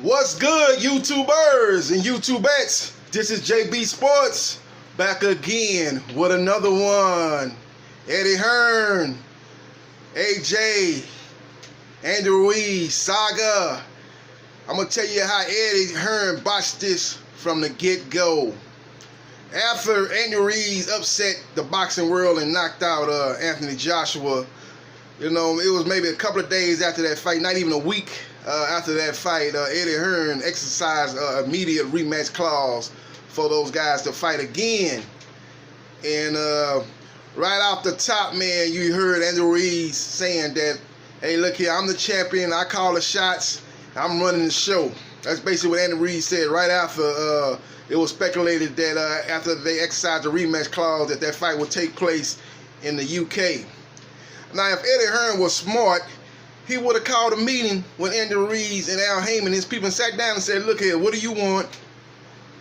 What's good, YouTubers and YouTubettes? This is JBsports back again with another one. Eddie Hearn, AJ, Andy Ruiz, saga. I'm going to tell you how Eddie Hearn botched this from the get-go. After Andy Ruiz upset the boxing world and knocked out Anthony Joshua, you know, it was maybe a couple of days after that fight, not even a week after that fight, Eddie Hearn exercised immediate rematch clause for those guys to fight again. And right off the top, man, you heard Andy Ruiz saying that, hey, look here, I'm the champion, I call the shots, I'm running the show. That's basically what Andy Ruiz said right after it was speculated that after they exercised the rematch clause that fight would take place in the UK. Now, if Eddie Hearn was smart, he would have called a meeting with Andy Ruiz and Al Heyman and his people and sat down and said, look here, what do you want?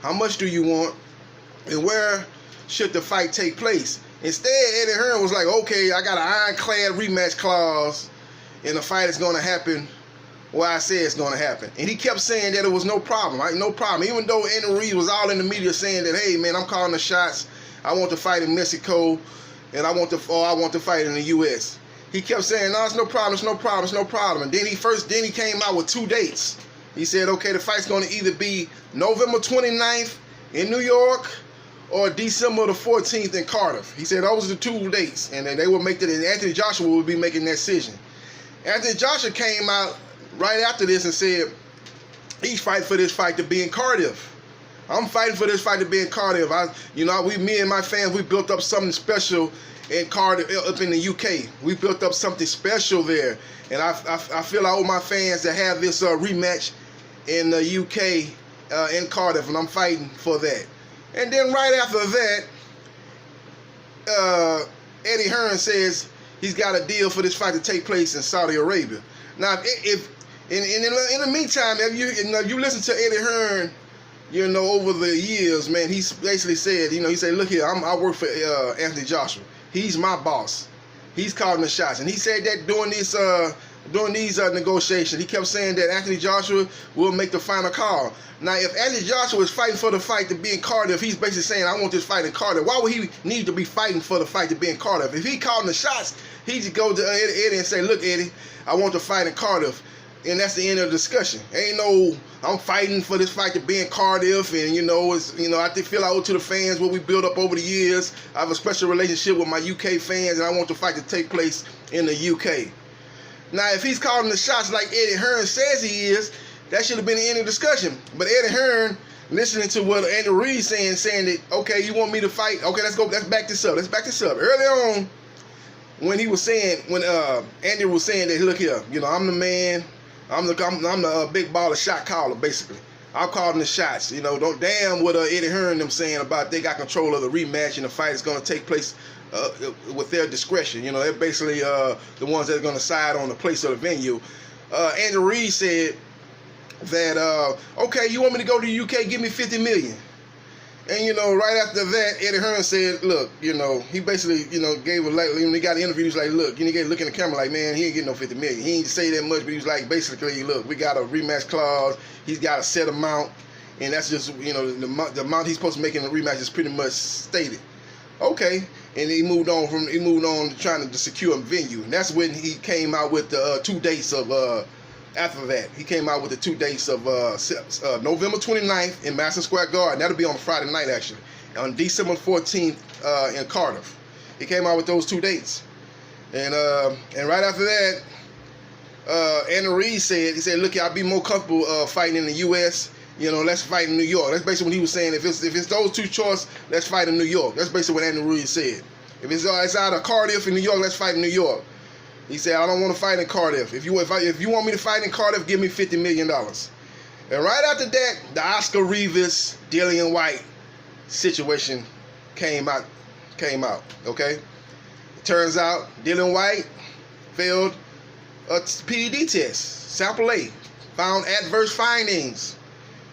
How much do you want? And where should the fight take place? Instead, Eddie Hearn was like, okay, I got an ironclad rematch clause and the fight is going to happen where I say it's going to happen. And he kept saying that it was no problem, right? No problem. Even though Andy Ruiz was all in the media saying that, hey, man, I'm calling the shots. I want to fight in Mexico and I want to fight in the U.S. He kept saying, no, it's no problem, it's no problem, it's no problem. And then he came out with two dates. He said, okay, the fight's going to either be November 29th in New York or December the 14th in Cardiff. He said those are the two dates, and then they would make it, and Anthony Joshua would be making that decision. Anthony Joshua came out right after this and said, he's fighting for this fight to be in Cardiff. I'm fighting for this fight to be in Cardiff. Me and my fans, we built up something special in Cardiff, up in the UK. We built up something special there, and I feel I owe my fans to have this rematch in the UK in Cardiff, and I'm fighting for that. And then right after that, Eddie Hearn says he's got a deal for this fight to take place in Saudi Arabia. Now, if in the meantime, if you listen to Eddie Hearn, you know, over the years, man, he's basically said, he said, look here, I work for Anthony Joshua. He's my boss. He's calling the shots. And he said that during these negotiations, he kept saying that Anthony Joshua will make the final call. Now, if Anthony Joshua is fighting for the fight to be in Cardiff, he's basically saying, I want this fight in Cardiff. Why would he need to be fighting for the fight to be in Cardiff? If he calling the shots, he just go to Eddie and say, look, Eddie, I want the fight in Cardiff. And that's the end of the discussion. Ain't no, I'm fighting for this fight to be in Cardiff, and I feel I owe to the fans what we built up over the years. I have a special relationship with my UK fans, and I want the fight to take place in the UK. Now, if he's calling the shots like Eddie Hearn says he is, that should have been the end of the discussion. But Eddie Hearn, listening to what Andy Ruiz saying that, okay, you want me to fight? Okay, let's back this up. Early on, when Andy was saying that, look here, I'm the man. I'm the big baller shot caller, basically. I'm calling the shots. Don't damn what Eddie Hearn them saying about they got control of the rematch and the fight is going to take place with their discretion. They're basically the ones that are going to decide on the place of the venue. Andy Ruiz said that, okay, you want me to go to the UK? Give me $50 million. And, right after that, Eddie Hearn said, look, he basically, gave when he got the interview, he was like, look, he look in the camera like, man, he ain't getting no $50 million. He ain't say that much, but he was like, basically, look, we got a rematch clause. He's got a set amount, and that's just, the amount he's supposed to make in the rematch is pretty much stated. Okay, and he moved on to trying to secure a venue. And that's when he came out with the two dates of, after that, he came out with the two dates of November 29th in Madison Square Garden. That'll be on Friday night, actually. On December 14th in Cardiff. He came out with those two dates. And right after that, Andy Ruiz said, look, I'll be more comfortable fighting in the U.S. Let's fight in New York. That's basically what he was saying. If it's those two choices, let's fight in New York. That's basically what Andy Ruiz said. If it's out of Cardiff in New York, let's fight in New York. He said, I don't want to fight in Cardiff. If you want me to fight in Cardiff, give me $50 million. And right after that, the Oscar Rivas, Dillian White situation came out. Okay? It turns out Dillian White failed a PED test. Sample A. Found adverse findings.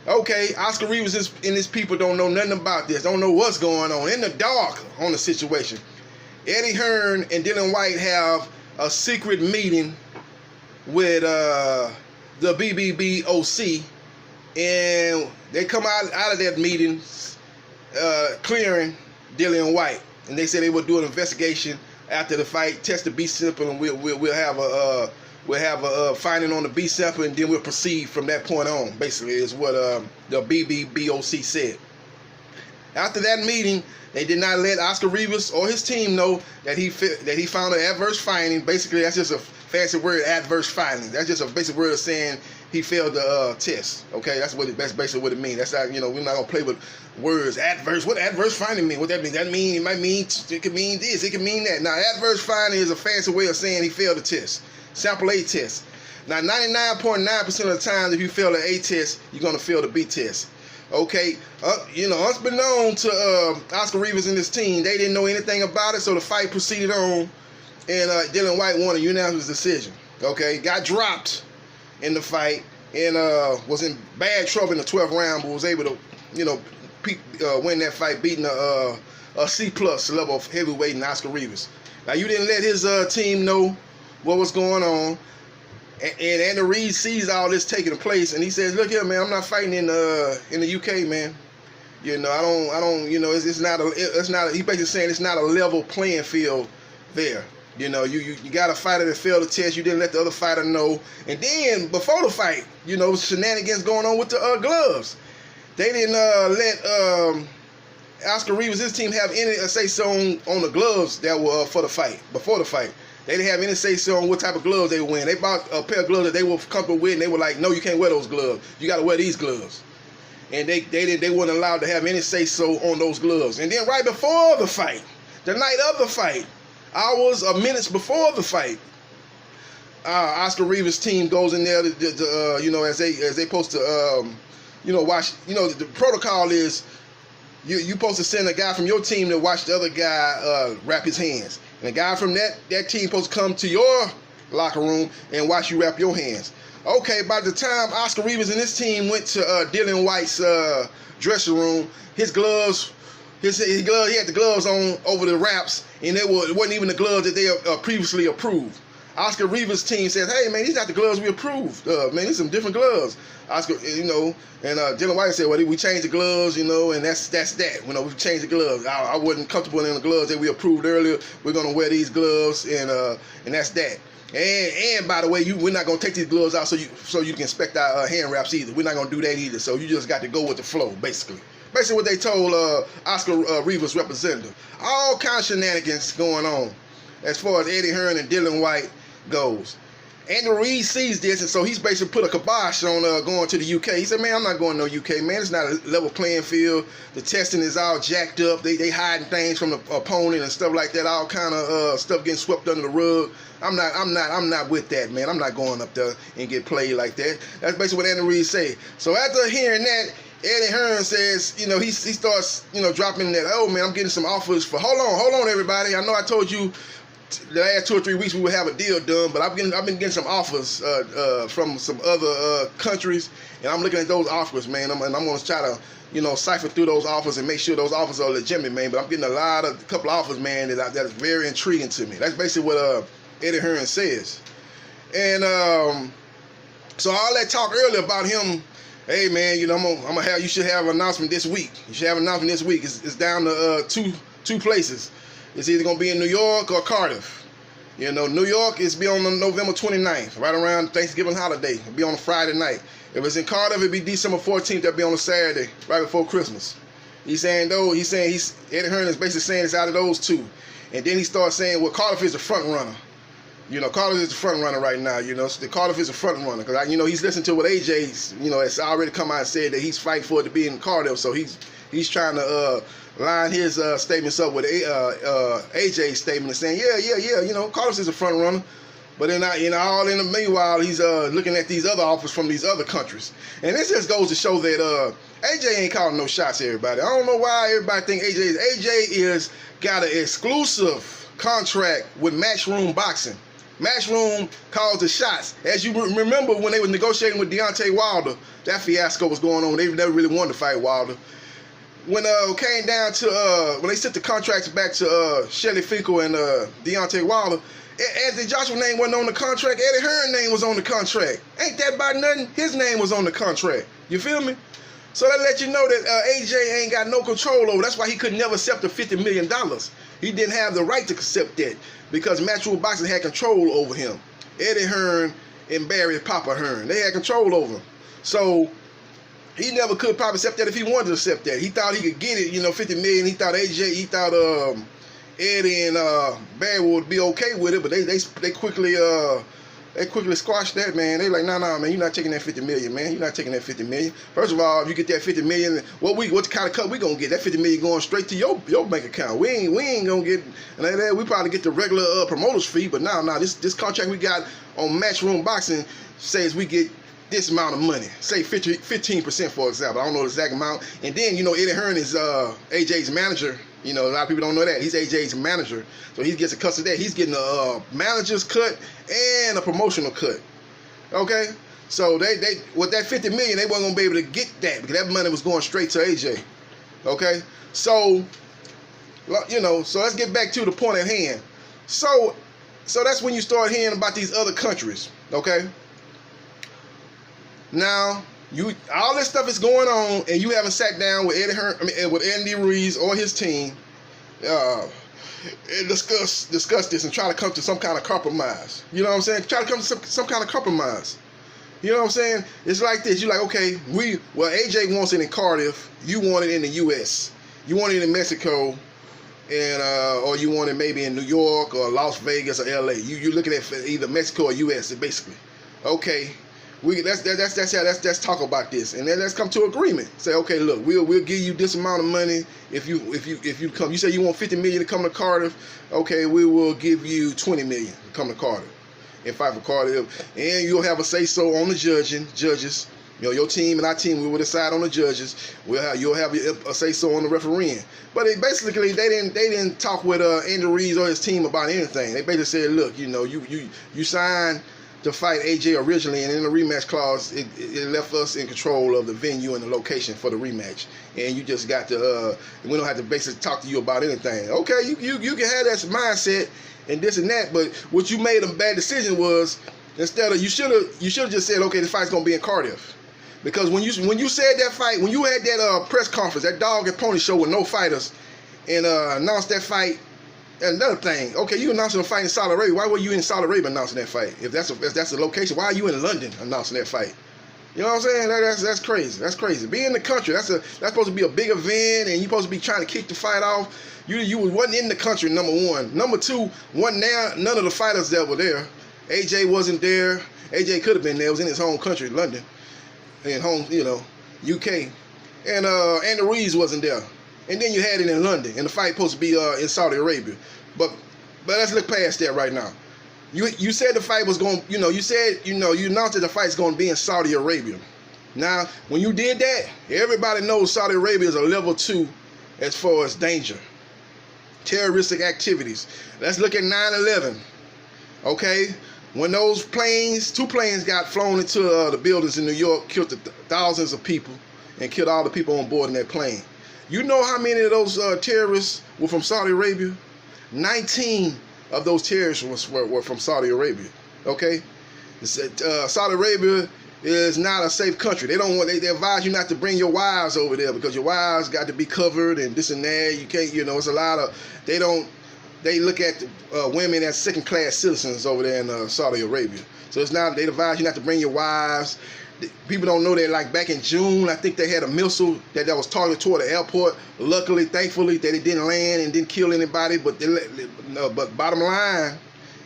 Okay, Oscar Rivas and his people don't know nothing about this. Don't know what's going on. In the dark on the situation. Eddie Hearn and Dillian White have a secret meeting with the BBBOC and they come out of that meeting clearing Dillian White, and they said they would do an investigation after the fight, test the B sample, and we'll have a finding on the B sample, and then we'll proceed from that point on. Basically, is what the BBBOC said. After that meeting, they did not let Oscar Rivas or his team know that he found an adverse finding. Basically, that's just a fancy word, adverse finding. That's just a basic word of saying he failed the test. Okay, that's basically what it means. That's not, we're not gonna play with words. Adverse. What adverse finding mean? What that mean? It might mean it could mean this. It could mean that. Now, adverse finding is a fancy way of saying he failed the test. Sample A test. Now, 99.9% of the time, if you fail the A test, you're gonna fail the B test. Okay, unbeknownst to Oscar Rivas and his team, they didn't know anything about it, so the fight proceeded on, and Dillian White won a unanimous decision. Okay, got dropped in the fight, and was in bad trouble in the 12th round, but was able to, win that fight, beating a C+ level of heavyweight in Oscar Rivas. Now, you didn't let his team know what was going on. And Andy Ruiz sees all this taking place, and he says, "Look here, man, I'm not fighting in the UK, man. I don't. It's not. He basically saying it's not a level playing field there. You got a fighter that failed the test. You didn't let the other fighter know, and then before the fight, shenanigans going on with the gloves. They didn't let Oscar Rivas, his team, have any say so on the gloves that were for the fight before the fight." They didn't have any say-so on what type of gloves they were wearing. They bought a pair of gloves that they were comfortable with, and they were like, "No, you can't wear those gloves. You got to wear these gloves." And they weren't allowed to have any say-so on those gloves. And then right before the fight, the night of the fight, hours or minutes before the fight, Oscar Rivas' team goes in there as they supposed to watch. The protocol is you're supposed to send a guy from your team to watch the other guy wrap his hands. And a guy from that team supposed to come to your locker room and watch you wrap your hands. Okay, by the time Oscar Rivas and his team went to Dillian White's dressing room, his gloves, he had the gloves on over the wraps, and it wasn't even the gloves that they previously approved. Oscar Rivas' team says, "Hey, man, these not the gloves we approved. Man, these some different gloves." Oscar, and Dillian White said, "Well, we changed the gloves, and that's that. We changed the gloves. I wasn't comfortable in the gloves that we approved earlier. We're gonna wear these gloves, and that's that. And by the way, we're not gonna take these gloves out so you can inspect our hand wraps either. We're not gonna do that either. So you just got to go with the flow, basically." Basically, what they told Oscar Rivas' representative. All kinds of shenanigans going on as far as Eddie Hearn and Dillian White goes. Andy Ruiz sees this, and so he's basically put a kibosh on going to the UK. He said, "Man, I'm not going to no UK, man. It's not a level playing field. The testing is all jacked up. They hiding things from the opponent and stuff like that. All kind of stuff getting swept under the rug. I'm not with that, man. I'm not going up there and get played like that." That's basically what Andy Ruiz said. So after hearing that, Eddie Hearn says, he starts, dropping that, "Oh man, I'm getting some offers for." Hold on, everybody. I know I told you the last 2 or 3 weeks we would have a deal done, but I've been getting some offers from some other countries, and I'm looking at those offers, man. I'm going to try to cipher through those offers and make sure those offers are legitimate, man. But I'm getting a couple offers, man, that is very intriguing to me. That's basically what Eddie Hearn says. And so all that talk earlier about him, hey man, you should have an announcement this week. You should have an announcement this week. It's down to two places. It's either going to be in New York or Cardiff. New York is be on November 29th, right around Thanksgiving holiday. It'll be on a Friday night. If it's in Cardiff, it'll be December 14th. That'll be on a Saturday, right before Christmas. Eddie Hearn is basically saying it's out of those two. And then he starts saying, well, Cardiff is the front runner. Cardiff is the front runner right now. Cardiff is a front runner because he's listening to what AJ's has already come out and said that he's fighting for it to be in Cardiff. So he's trying to line his statements up with AJ's statement and saying, yeah, Cardiff is a front runner. But then, all in the meanwhile, he's looking at these other offers from these other countries. And this just goes to show that AJ ain't calling no shots, everybody. I don't know why everybody think AJ is got an exclusive contract with Matchroom Boxing. Matchroom calls the shots. As you remember when they were negotiating with Deontay Wilder, that fiasco was going on. They never really wanted to fight Wilder. When came down to when they sent the contracts back to Shelly Finkel and Deontay Wilder, Anthony Joshua's name wasn't on the contract. Eddie Hearn's name was on the contract. Ain't that about nothing? His name was on the contract. You feel me? So that let you know that AJ ain't got no control over. That's why he could never accept the $50 million. He didn't have the right to accept that because Matchroom Boxing had control over him. Eddie Hearn and Barry Papa Hearn, they had control over him. So he never could probably accept that if he wanted to accept that. He thought he could get it, $50 million. He thought Eddie and Barry would be okay with it, but they quickly squashed that, man. They like, nah, man, you're not taking that $50 million, man. You're not taking that $50 million. First of all, if you get that $50 million, what kind of cut we gonna get? That $50 million going straight to your bank account. We ain't gonna get that. We probably get the regular promoter's fee, but this contract we got on Matchroom Boxing says we get this amount of money. Say 15%, for example. I don't know the exact amount. And then Eddie Hearn is AJ's manager. A lot of people don't know that. He's AJ's manager. So he gets a cut of that. He's getting a manager's cut and a promotional cut. Okay? So they with that $50 million, they weren't going to be able to get that because that money was going straight to AJ. Okay? So, so let's get back to the point at hand. So that's when you start hearing about these other countries. Okay? Now, all this stuff is going on, and you haven't sat down with with Andy Ruiz or his team, and discuss this and try to come to some kind of compromise. You know what I'm saying? Try to come to some kind of compromise. You know what I'm saying? It's like this. You're like, okay, AJ wants it in Cardiff. You want it in the U.S. You want it in Mexico, and or you want it maybe in New York or Las Vegas or L.A. You're looking at either Mexico or U.S. basically. Okay. Let's talk about this, and then let's come to agreement. Say, okay, look, we'll give you this amount of money if you come. You say you want $50 million to come to Cardiff. Okay, we will give you $20 million to come to Cardiff and fight for Cardiff, and you'll have a say so on the judges. Your team and our team, we will decide on the judges. You'll have a say so on the refereeing. But basically they didn't talk with Andy Ruiz or his team about anything. They basically said, look, you signed to fight AJ originally, and in the rematch clause, it left us in control of the venue and the location for the rematch. And you just got to, we don't have to basically talk to you about anything. Okay, you can have that mindset and this and that, but what you made a bad decision was, instead of, you should have just said, okay, the fight's gonna be in Cardiff. Because when you said that fight, when you had that press conference, that dog and pony show with no fighters, and announced that fight. Another thing, okay, you announcing a fight in Saudi Arabia. Why were you in Saudi Arabia announcing that fight? If that's the location, why are you in London announcing that fight? You know what I'm saying? That's crazy. That's crazy. Be in the country. That's supposed to be a big event, and you're supposed to be trying to kick the fight off. You wasn't in the country, number one. Number two, none of the fighters that were there. AJ wasn't there. AJ could have been there. It was in his home country, London, and home, UK. And Andy Ruiz wasn't there. And then you had it in London, and the fight supposed to be in Saudi Arabia. But let's look past that right now. You said the fight was going, you announced that the fight's going to be in Saudi Arabia. Now, when you did that, everybody knows Saudi Arabia is a level 2 as far as danger. Terroristic activities. Let's look at 9/11. Okay? When those two planes got flown into the buildings in New York, killed thousands of people, and killed all the people on board in that plane. You know how many of those terrorists were from Saudi Arabia? 19 of those terrorists were from Saudi Arabia. Okay, Saudi Arabia is not a safe country. They advise you not to bring your wives over there because your wives got to be covered and this and that. You can't, it's a lot of they look at women as second-class citizens over there in Saudi Arabia. So they advise you not to bring your wives. People don't know that, like back in June, I think they had a missile that was targeted toward the airport. Luckily, thankfully, that it didn't land and didn't kill anybody. But bottom line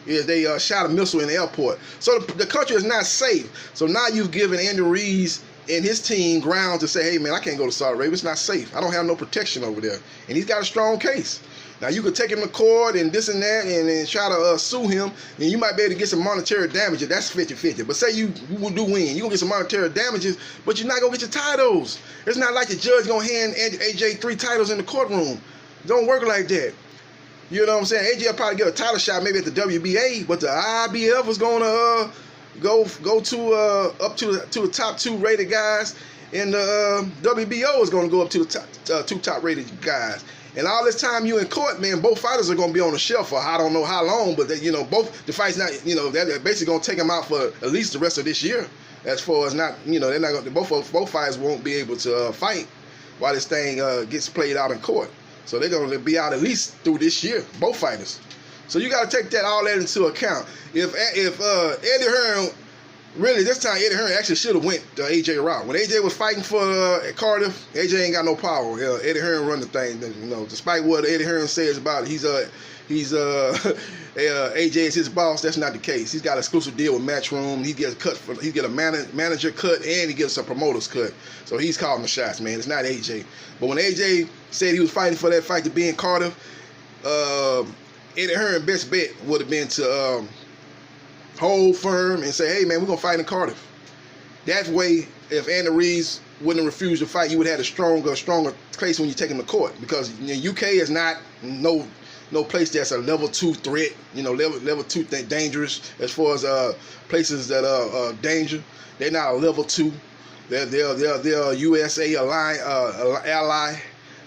is they shot a missile in the airport. So the country is not safe. So now you've given Andy Ruiz and his team ground to say, hey, man, I can't go to Saudi Arabia. It's not safe. I don't have no protection over there. And he's got a strong case. Now, you could take him to court and this and that and try to sue him, and you might be able to get some monetary damages. That's 50-50. But say you do win. You're going to get some monetary damages, but you're not going to get your titles. It's not like the judge going to hand AJ 3 titles in the courtroom. It don't work like that. You know what I'm saying? AJ will probably get a title shot maybe at the WBA, but the IBF is going to go to up to the top 2 rated guys, and the WBO is going to go up to the 2 top rated guys. And all this time you in court, man, both fighters are going to be on the shelf for I don't know how long, but both the fights not, they're basically going to take them out for at least the rest of this year. as far as not, they're not gonna, both fighters won't be able to fight while this thing gets played out in court. So they're gonna be out at least through this year, both fighters. So you got to take all that into account. If Eddie Hearn, really this time Eddie Hearn actually should have went the AJ route. When AJ was fighting for Cardiff, AJ ain't got no power. Eddie Hearn run the thing. Despite what Eddie Hearn says about it, AJ is his boss. That's not the case. He's got an exclusive deal with Matchroom. He gets a manager cut, and he gets a promoter's cut. So he's calling the shots, man. It's not AJ. But when AJ said he was fighting for that fight to be in Cardiff, Eddie Hearn's best bet would have been to hold firm and say, hey, man, we're going to fight in Cardiff. That way, if Andy Ruiz wouldn't have refused to fight, you would have had a stronger case when you take him to court. Because the UK is not no place that's a level 2 threat, level 2 dangerous as far as places that are danger. They're not a level 2. They're a USA ally.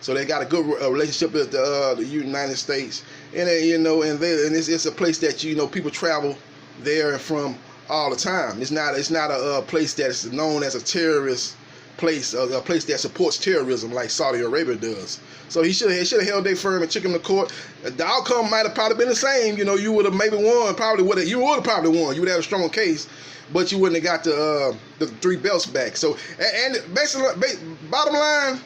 So they got a good relationship with the United States, and it's a place that people travel there and from all the time. It's not a place that's known as a terrorist place, a place that supports terrorism like Saudi Arabia does. So he should have held their firm and took him to court. The outcome might have probably been the same. You would have maybe won. You would have probably won. You would have a stronger case, but you wouldn't have got the 3 belts back. So and basically, bottom line,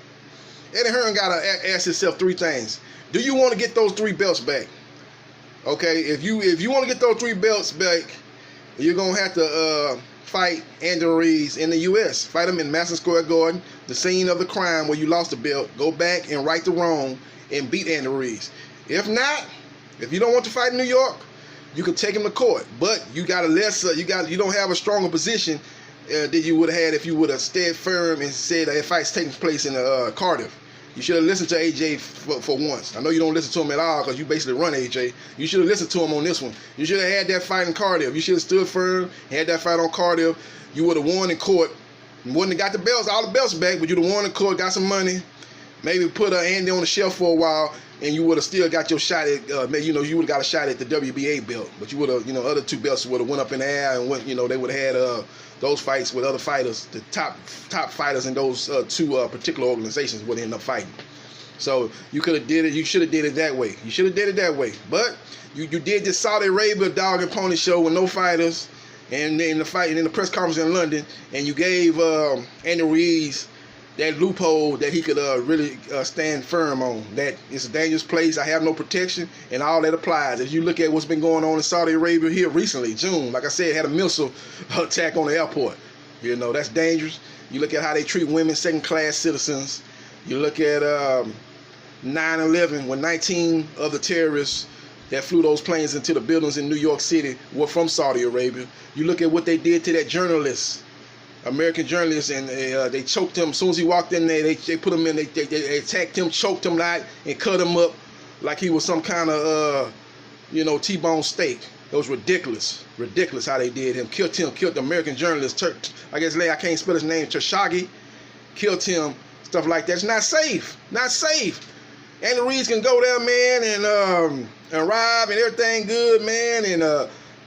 Eddie Hearn got to ask himself 3 things. Do you want to get those 3 belts back? Okay, if you want to get those 3 belts back, you're going to have to fight Andy Ruiz in the U.S. Fight him in Madison Square Garden, the scene of the crime where you lost the belt. Go back and right the wrong and beat Andy Ruiz. If not, if you don't want to fight in New York, you can take him to court. But you got you don't have a stronger position than you would have had if you would have stayed firm and said that fight's taking place in Cardiff. You should have listened to AJ for once. I know you don't listen to him at all because you basically run AJ. You should have listened to him on this one. You should have had that fight in Cardiff. You should have stood firm, had that fight on Cardiff. You would have won in court. You wouldn't have got all the belts back, but you'd have won in court, got some money, maybe put Andy on the shelf for a while, and you would have still got your shot at, you would have got a shot at the WBA belt. But you would have, other 2 belts would have went up in the air and went, they would have had those fights with other fighters. The top fighters in those 2 particular organizations would end up fighting. So you could have did it. You should have did it that way. You should have did it that way. But you did this Saudi Arabia dog and pony show with no fighters, and then in the press conference in London, and you gave Andy Ruiz that loophole that he could really stand firm on. That it's a dangerous place. I have no protection, and all that applies. As you look at what's been going on in Saudi Arabia here recently, June, like I said, had a missile attack on the airport. That's dangerous. You look at how they treat women, second-class citizens. You look at 9/11, when 19 of the terrorists that flew those planes into the buildings in New York City were from Saudi Arabia. You look at what they did to that journalist, American journalist, and they choked him. As soon as he walked in there, they put him in, they attacked him, choked him out, and cut him up like he was some kind of, T-bone steak. It was ridiculous how they did him. Killed the American journalist, I can't spell his name, Khashoggi, killed him, stuff like that. It's not safe. Andy Ruiz can go there, man, and rob and everything good, man,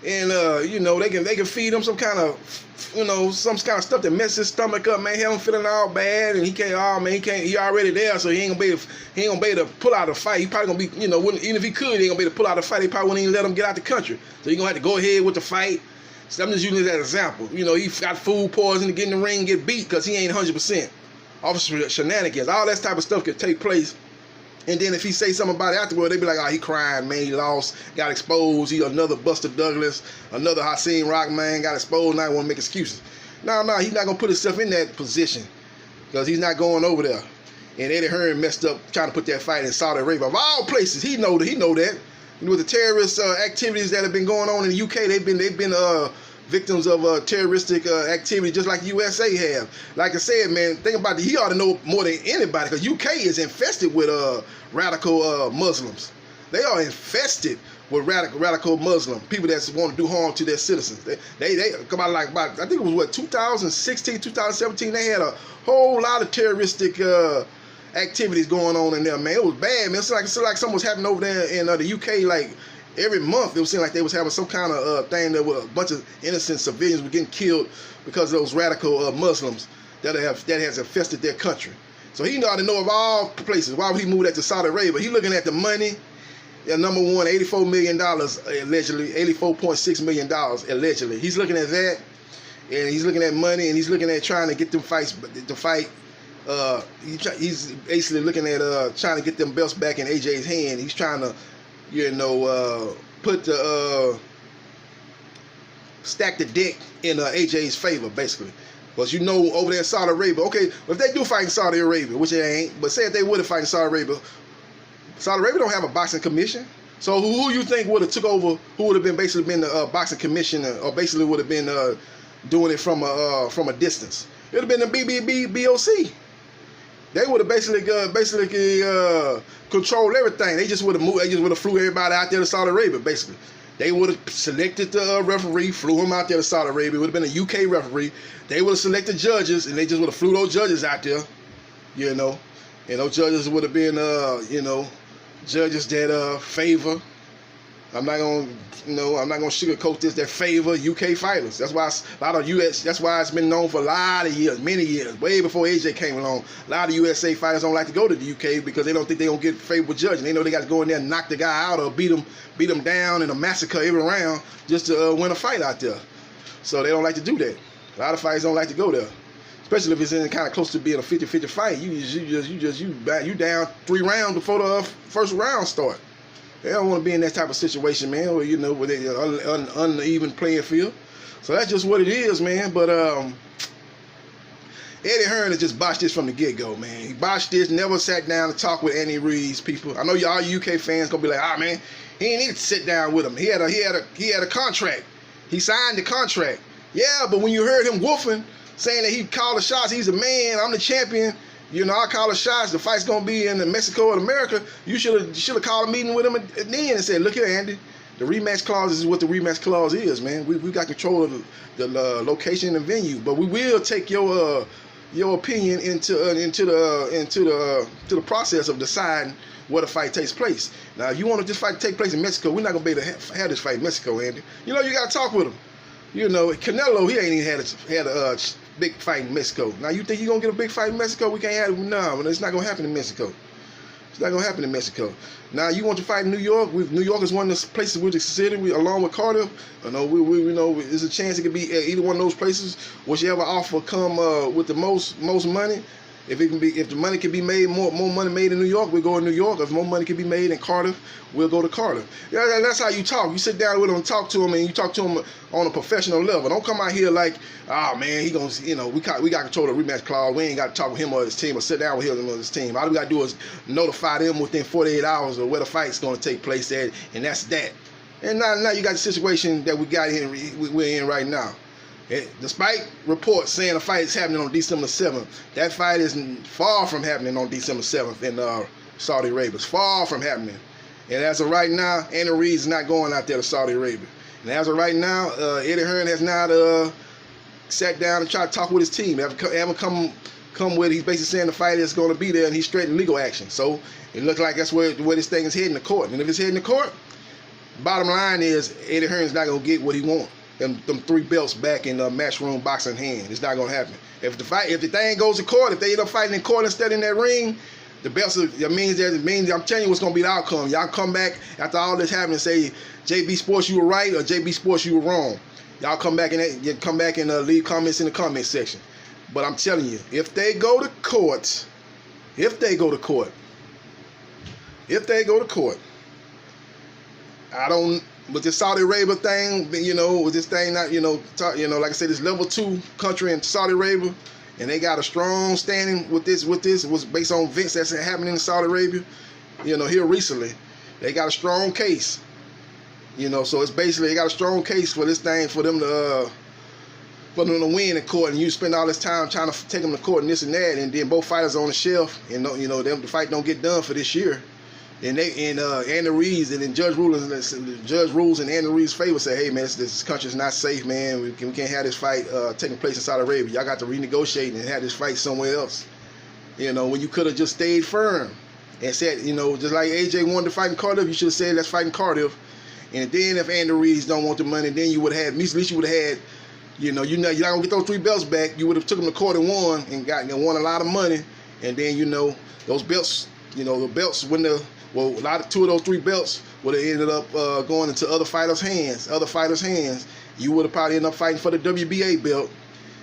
they can feed him some kind of stuff that messes his stomach up, man. Have him feeling all bad, and he already there, so he ain't gonna be able to pull out a fight. He probably gonna be, even if he could, he ain't gonna be able to pull out a fight. He probably wouldn't even let him get out the country. So he gonna have to go ahead with the fight. So I'm just using that example. He got food poisoning to get in the ring and get beat because he ain't 100%. Officer shenanigans, all that type of stuff could take place. And then if he say something about it afterward, they be like, he crying, man, he lost, got exposed, he another Buster Douglas, another Hakeem Rock, man, got exposed, now he want to make excuses. No, he's not going to put himself in that position because he's not going over there. And Eddie Hearn messed up trying to put that fight in Saudi Arabia. Of all places, he know that. With the terrorist activities that have been going on in the UK, they've been victims of terroristic activity just like the USA have. Like I said, man, think about it. He ought to know more than anybody because UK is infested with radical Muslims. They are infested with radical Muslim people that want to do harm to their citizens. They come out about I think it was 2016, 2017. They had a whole lot of terroristic activities going on in there, man. It was bad, man. It's like something was happening over there in the UK, like every month it was seeming like they was having some kind of thing that with a bunch of innocent civilians were getting killed because of those radical Muslims that has infested their country. So he ought to know of all places. Why would he move that to Saudi Arabia? He looking at the money. Yeah, number one, $84 million allegedly, $84.6 million allegedly. He's looking at that, and he's looking at money, and he's looking at trying to get them fights to fight. He's basically looking at trying to get them belts back in AJ's hand. He's trying to, put the stack the deck in AJ's favor, basically. Because over there in Saudi Arabia, okay, if they do fight in Saudi Arabia, which they ain't, but say if they would have fight in Saudi Arabia don't have a boxing commission. So who you think would have took over? Who would have been the boxing commissioner, or basically would have been doing it from a distance? It would have been the BOC. They would have basically controlled everything. They just would have moved. They just would have flew everybody out there to Saudi Arabia. Basically, they would have selected the referee, flew him out there to Saudi Arabia. It would have been a UK referee. They would have selected judges, and they just would have flew those judges out there. And those judges would have been judges that favor. I'm not gonna sugarcoat this. That favor UK fighters. That's why a lot of US. That's why it's been known for a lot of years, many years, way before AJ came along. A lot of USA fighters don't like to go to the UK because they don't think they gonna get favorable judging. They know they got to go in there and knock the guy out or beat him down in a massacre every round just to win a fight out there. So they don't like to do that. A lot of fighters don't like to go there, especially if it's in kind of close to being a 50-50 fight. You down 3 rounds before the first round start. They don't want to be in that type of situation, man, where where they uneven playing field. So that's just what it is, man. But Eddie Hearn has just botched this from the get-go, man. He botched this, never sat down to talk with Andy Ruiz people. I know y'all UK fans gonna be like, man, he ain't need to sit down with him. He had a contract. He signed the contract. Yeah, but when you heard him woofing, saying that he called the shots, he's a man, I'm the champion. I call the shots. The fight's gonna be in Mexico and America. You should have called a meeting with him then and said, "Look here, Andy. The rematch clause is what the rematch clause is, man. We got control of the location and venue, but we will take your opinion into the process of deciding where the fight takes place. Now, if you want this fight to take place in Mexico, we're not gonna be able to have this fight in Mexico, Andy. You got to talk with him. Canelo, he ain't even had a big fight in Mexico. Now, you think you're going to get a big fight in Mexico? We can't have it. No, it's not going to happen in Mexico. It's not going to happen in Mexico. Now, you want to fight in New York? New York is one of the places we're considering, along with Cardiff. There's a chance it could be either one of those places. Whichever offer come with the most money. If the money can be made, more money made in New York, we'll go to New York. If more money can be made in Cardiff, we'll go to Cardiff. Yeah, that's how you talk. You sit down with him and talk to him, and you talk to him on a professional level. Don't come out here like, man, he gonna, we got control of the rematch clause. We ain't got to talk with him or his team or sit down with him or his team. All we got to do is notify them within 48 hours of where the fight's gonna take place at, and that's that. And now you got the situation that we're in right now. Despite reports saying the fight is happening on December 7th, that fight is far from happening on December 7th in Saudi Arabia. It's far from happening. And as of right now, Andy Ruiz is not going out there to Saudi Arabia. And as of right now, Eddie Hearn has not sat down and tried to talk with his team. Haven't come with, he's basically saying the fight is going to be there and he's straight in legal action. So it looks like that's where this thing is heading to court. And if it's heading to court, bottom line is Eddie Hearn's not going to get what he wants. Them 3 belts back in matchroom boxing hand. It's not gonna happen. If the thing goes to court, if they end up fighting in court instead in that ring, the belts. It means I'm telling you what's gonna be the outcome. Y'all come back after all this happening and say JBsports you were right or JBsports you were wrong. Y'all come back and leave comments in the comment section. But I'm telling you, if they go to court, I don't. With this Saudi Arabia thing, with this thing not, like I said, this level 2 country in Saudi Arabia, and they got a strong standing with this. It was based on events that's happening in Saudi Arabia, here recently. They got a strong case, so it's basically they got a strong case for this thing for them to win in court, and you spend all this time trying to take them to court and this and that, and then both fighters on the shelf, and the fight don't get done for this year. And Andy Ruiz and then Judge rules in Andy Ruiz's favor. Say, hey man, this country's not safe, man. We can't have this fight taking place in Saudi Arabia. Y'all got to renegotiate and have this fight somewhere else. When you could have just stayed firm and said, just like AJ wanted to fight in Cardiff, you should have said let's fight in Cardiff, And then if Andy Ruiz don't want the money, then you would have had, at least you would have had, you're not gonna get those 3 belts back. You would have took them to court and won a lot of money. And then those belts, the belts a lot of 2 of those 3 belts would have ended up going into other fighters' hands. You would have probably ended up fighting for the WBA belt.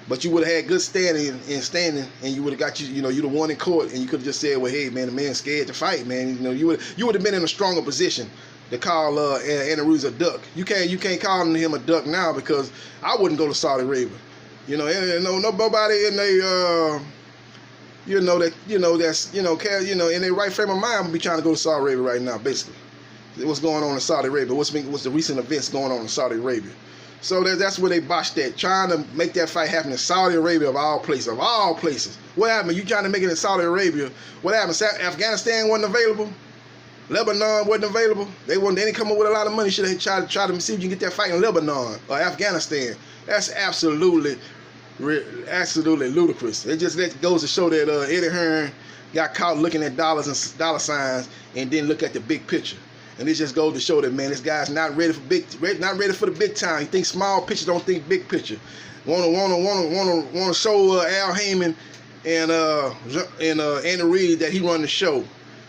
But you would have had good standing, and you would have got you'd have won in court, and you could have just said, well, hey, man, the man's scared to fight, man. You would have been in a stronger position to call Andy Ruiz a duck. You can't call him a duck now, because I wouldn't go to Saudi Arabia. Nobody in in their right frame of mind would be trying to go to Saudi Arabia right now. Basically, what's going on in Saudi Arabia? What's the recent events going on in Saudi Arabia? So that's where they botched that, trying to make that fight happen in Saudi Arabia, of all places. What happened? You trying to make it in Saudi Arabia? What happened? Afghanistan wasn't available. Lebanon wasn't available. They didn't come up with a lot of money. Should have tried to see if you can get that fight in Lebanon or Afghanistan. That's absolutely ludicrous. It just goes to show that Eddie Hearn got caught looking at dollars and dollar signs and didn't look at the big picture. And it just goes to show that, man, this guy's not ready for the big time. He thinks small picture, don't think big picture. Want to show Al Heyman and Andy Ruiz that he run the show,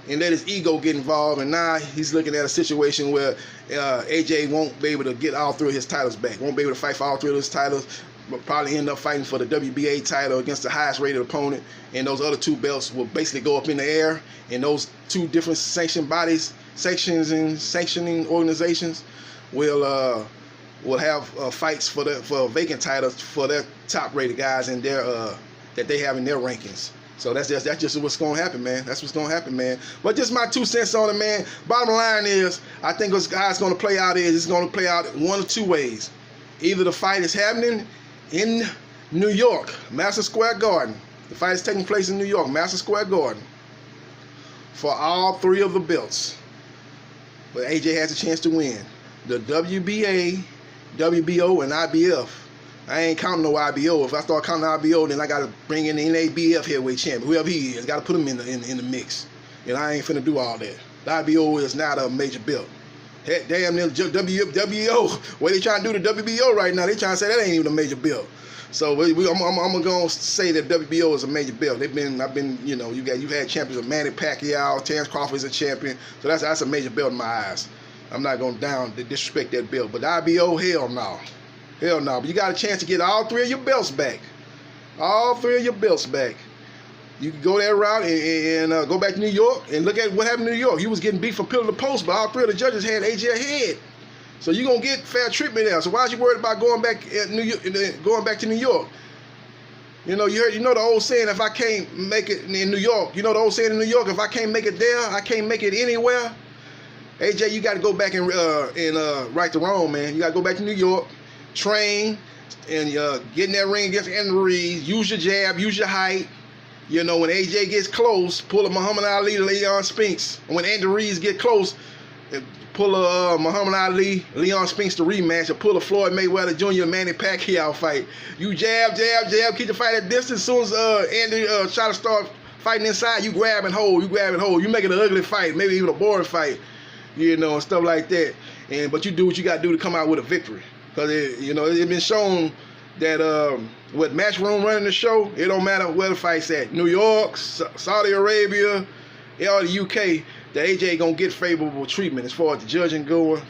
and let his ego get involved. And now he's looking at a situation where AJ won't be able to get all 3 of his titles back. Won't be able to fight for all 3 of his titles. But probably end up fighting for the WBA title against the highest rated opponent. And those other 2 belts will basically go up in the air. And those 2 different sanctioning organizations will have fights for vacant titles for their top rated guys and their that they have in their rankings. So that's just what's gonna happen, man. That's what's gonna happen, man. But just my 2 cents on it, man. Bottom line is, I think how it's gonna play out is, it's gonna play out 1 of 2 ways. Either the fight is happening in New York, Madison Square Garden. The fight is taking place in New York, Madison Square Garden, for all 3 of the belts. But AJ has a chance to win the WBA, WBO, and IBF. I ain't counting no IBO. If I start counting IBO, then I got to bring in the NABF heavyweight champion, whoever he is. Got to put him in the mix. I ain't finna do all that. The IBO is not a major belt. Heck, damn, WBO. What they trying to do to WBO right now? They trying to say that ain't even a major belt. So I'm gonna say that WBO is a major belt. You've had champions of Manny Pacquiao, Terrence Crawford is a champion. So that's a major belt in my eyes. I'm not going to disrespect that belt. But the IBO, hell no. Hell no. But you got a chance to get all 3 of your belts back. All 3 of your belts back. You can go that route and go back to New York and look at what happened in New York. He was getting beat from pillar to post, but all 3 of the judges had AJ ahead. So you're going to get fair treatment there. So why is you worried about going back to New York? You know the old saying, if I can't make it in New York, the old saying in New York, if I can't make it there, I can't make it anywhere. AJ, you got to go back and right the wrong, man. You got to go back to New York, train, and get in that ring against Andy Ruiz. Use your jab, use your height. When AJ gets close, pull a Muhammad Ali, Leon Spinks. And when Andy Ruiz get close, pull a Muhammad Ali, Leon Spinks to rematch, or pull a Floyd Mayweather Jr. Manny Pacquiao fight. You jab, keep the fight at distance. As soon as Andy try to start fighting inside, you grab and hold. You make it an ugly fight, maybe even a boring fight, and stuff like that. But you do what you got to do to come out with a victory. Because it's been shown that with Matchroom running the show, it don't matter where the fight's at. New York, Saudi Arabia, or the UK, the AJ gonna get favorable treatment as far as the judging going,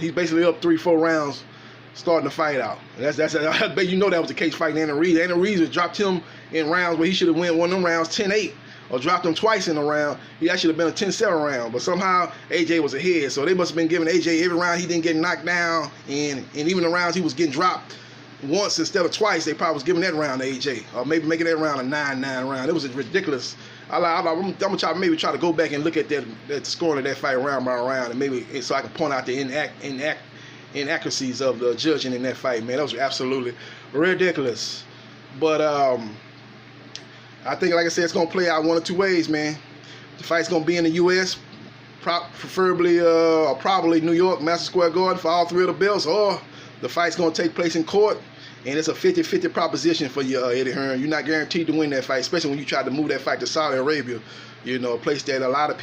He's basically up 3-4 rounds, starting the fight out. And that's I bet that was the case fighting Andy Ruiz. Andy Ruiz dropped him in rounds where he should have won one of them rounds 10-8, or dropped him twice in a round. He actually should have been a 10-7 round, but somehow AJ was ahead. So they must have been giving AJ every round he didn't get knocked down, and even the rounds he was getting dropped once instead of twice, they probably was giving that round to AJ, or maybe making that round a 9-9 round. It was ridiculous. I'm gonna try to go back and look at that scoring of that fight round by round, and maybe so I can point out the inaccuracies of the judging in that fight. Man, that was absolutely ridiculous. But I think, like I said, it's gonna play out 1 or 2 ways, man. The fight's gonna be in the U.S., preferably or probably New York, Madison Square Garden for all 3 of the belts, or the fight's gonna take place in court. And it's a 50-50 proposition for you, Eddie Hearn. You're not guaranteed to win that fight, especially when you try to move that fight to Saudi Arabia, a place that a lot of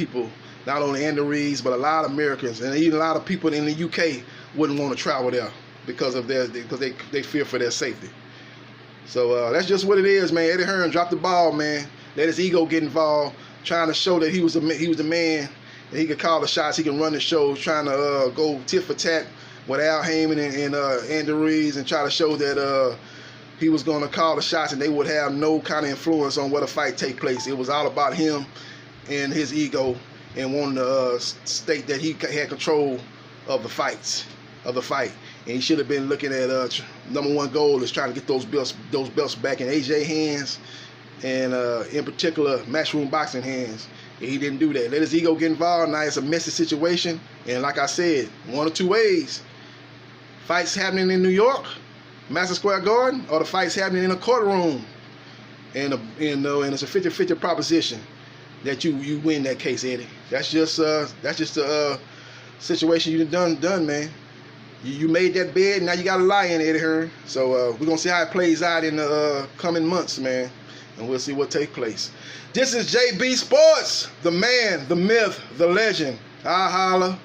not only Andy Ruiz, but a lot of Americans and even a lot of people in the UK wouldn't want to travel there because they fear for their safety. So that's just what it is, man. Eddie Hearn dropped the ball, man. Let his ego get involved, trying to show that he was the man, that he could call the shots, he can run the show, trying to go tit for tat with Al Heyman and Andy Ruiz, and try to show that he was going to call the shots and they would have no kind of influence on what a fight take place. It was all about him and his ego and wanting to state that he had control of the fight. And he should have been looking at #1 goal is trying to get those belts back in AJ hands, and in particular Matchroom Boxing hands. And he didn't do that. Let his ego get involved. Now it's a messy situation. And like I said, one or two ways: fights happening in New York, Madison Square Garden, or the fights happening in a courtroom. And it's a 50-50 proposition that you win that case, Eddie. That's just the situation you done, man. You made that bed, now you got to lie in, Eddie Hearn. So we're going to see how it plays out in the coming months, man. And we'll see what takes place. This is JB Sports, the man, the myth, the legend. I holla.